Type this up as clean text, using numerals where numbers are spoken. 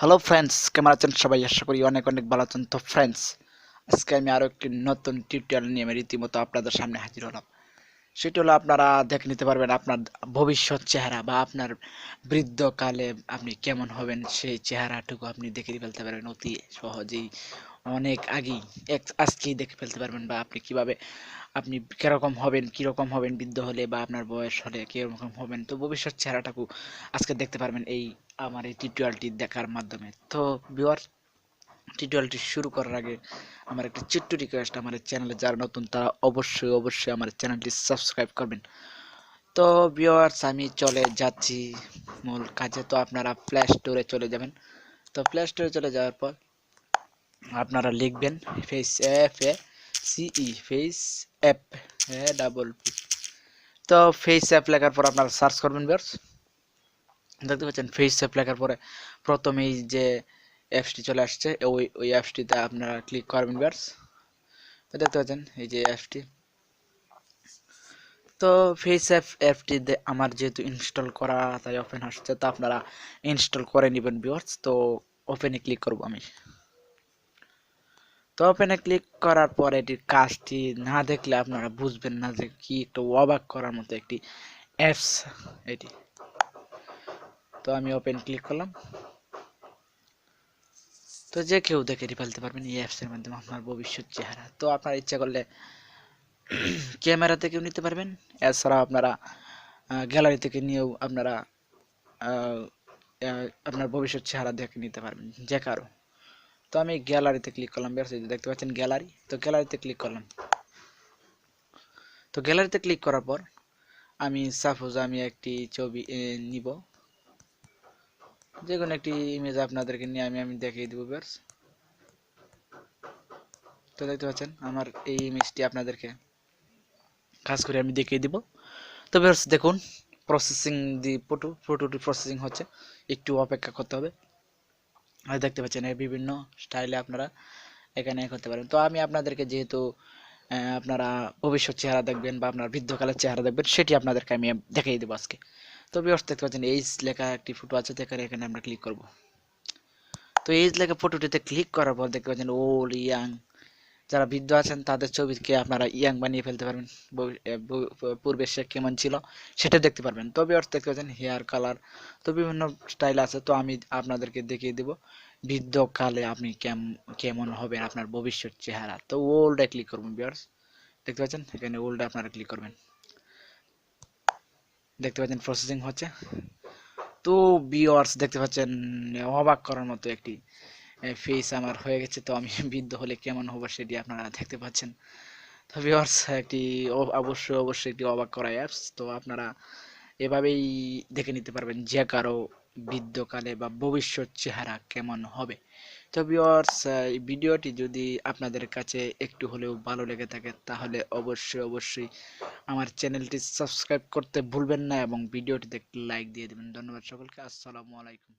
Hello friends, কেমন আছেন সবাই? আশা করি অনেক অনেক ভালো আছেন। তো ফ্রেন্ডস, আজকে আমি আরও একটি নতুন টিউটোরিয়াল নিয়ে আমি রীতিমতো আপনাদের সামনে হাজির হলাম। সেটি হলো আপনারা দেখে নিতে পারবেন আপনার ভবিষ্যৎ চেহারা বা আপনার বৃদ্ধকালে আপনি কেমন হবেন সেই চেহারাটুকু আপনি দেখে ফেলতে পারবেন অতি সহজেই, অনেক আগেই আজকেই দেখে ফেলতে পারবেন। বা আপনি কিভাবে আপনি কিরকম হবেন বৃদ্ধ হলে বা আপনার বয়স হলে কিরকম হবেন, তো ভবিষ্যৎ চেহারাটাকে আজকে দেখতে পারবেন এই আমার এই টিউটোরিয়ালটি দেখার মাধ্যমে। তো ভিউয়ার, টিউটোরিয়ালটি শুরু করার আগে আমার একটা ছোট্ট রিকোয়েস্ট, আমার চ্যানেলে যারা নতুন তারা অবশ্যই অবশ্যই আমার চ্যানেলটি সাবস্ক্রাইব করবেন। তো ভিউয়ার্স, আমি চলে যাচ্ছি মূল কাজে। তো আপনারা প্লে স্টোরে চলে যাবেন। তো প্লে স্টোরে চলে যাওয়ার পর আপনারা লিখবেন face app, face app, double P. তো ফেস অ্যাপ লেখার পর আপনারা সার্চ করবেন ভিউয়ার্স। দেখতে পাচ্ছেন ফেস অ্যাপ লেখার পরে প্রথমেই যে অ্যাপসটি চলে আসছে, ওই অ্যাপসটিতে আপনারা ক্লিক করবেন ভিউয়ার্স। তো দেখতে পাচ্ছেন এই যে অ্যাপসটি। তো ফেসঅ্যাপ অ্যাপটি আমার যেহেতু ইনস্টল করা তাই ওপেন আসছে, তো আপনারা ইনস্টল করে নেবেন ভিউয়ার্স। তো ওপেনে ক্লিক করব আমি। তো ওপেনে ক্লিক করার পর এটির কাজটি না দেখলে আপনারা বুঝবেন না যে কি একটা অবাক করার মতো একটি অ্যাপস এটি। তো আমি ওপেন ক্লিক করলাম। তো যে কেউ দেখে ফেলতে পারবেন এই অ্যাপসের মাধ্যমে আপনার ভবিষ্যৎ চেহারা। তো আপনার ইচ্ছা করলে ক্যামেরা থেকেও নিতে পারবেন, এছাড়াও আপনারা গ্যালারি থেকে নিয়েও আপনারা আপনার ভবিষ্যৎ চেহারা দেখে নিতে পারবেন যে কারো। তো আমি গ্যালারিতে ক্লিক করলাম, দেখতে পাচ্ছেন গ্যালারি। তো গ্যালারিতে ক্লিক করলাম। তো গ্যালারিতে ক্লিক করার পর আমি সাপোজ আমি একটি ছবি নিব, যে কোনো একটি ইমেজ আপনাদেরকে নিয়ে আমি দেখিয়ে দেবো ভিউয়ার্স। তো দেখতে পাচ্ছেন আমার এই ইমেজটি আপনাদেরকে কাজ করে আমি দেখিয়ে দিব। তো ভিউয়ার্স দেখুন, প্রসেসিং দি ফটোটি প্রসেসিং হচ্ছে, একটু অপেক্ষা করতে হবে। আর দেখতে পাচ্ছেন এর বিভিন্ন স্টাইলে আপনারা এখানে করতে পারেন। তো আমি আপনাদেরকে যেহেতু আপনারা ভবিষ্যৎ চেহারা দেখবেন বা আপনার বৃদ্ধকালের চেহারা দেখবেন, সেটি আপনাদেরকে আমি দেখিয়ে দেবো আজকে। তো ভিউয়ার্স দেখতে পাচ্ছেন এইজ লেখা একটি ফটো আছে, এখানে আমরা ক্লিক করব। তো এইজ লেখা ফটোটিতে ক্লিক করার পর দেখতে পাচ্ছেন ওল্ড, ইয়াং, যারা বৃদ্ধ আছেন তাদের ছবিকে আপনারা ইয়াং বানিয়ে ফেলতে পারবেন। পূর্বে সে কেমন ছিল সেটা দেখতে পারবেন। তো ভিউয়ার্স দেখতে পাচ্ছেন হেয়ার কালার, তো বিভিন্ন স্টাইল আছে। তো আমি আপনাদেরকে দেখিয়ে দেব বৃদ্ধকালে আপনি কেমন হবেন আপনার ভবিষ্যৎ চেহারা। তো ওল্ডে ক্লিক করবেন ভিউয়ার্স। দেখতে পাচ্ছেন এখানে ওল্ডে আপনারা ক্লিক করবেন। দেখতে পাচ্ছেন প্রসেসিং হচ্ছে। তো ভিউয়ার্স দেখতে পাচ্ছেন অবাক করার মতো একটি ফেস আমার হয়ে গেছে। তো আমি বৃদ্ধ হলে কেমন হবো সেটি আপনারা দেখতে পাচ্ছেন। তো ভিউয়ার্স একটি অবশ্যই অবশ্যই একটি অবাক করা অ্যাপস। তো আপনারা এভাবেই দেখে নিতে পারবেন যে কারো বৃদ্ধকালে বা ভবিষ্যৎ চেহারা কেমন হবে। তো ভিউয়ার্স, এই ভিডিওটি যদি আপনাদের কাছে একটু হলেও ভালো লেগে থাকে তাহলে অবশ্যই অবশ্যই আমার চ্যানেলটি সাবস্ক্রাইব করতে ভুলবেন না এবং ভিডিওটিতে একটি লাইক দিয়ে দেবেন। ধন্যবাদ সকলকে। আসসালামু আলাইকুম।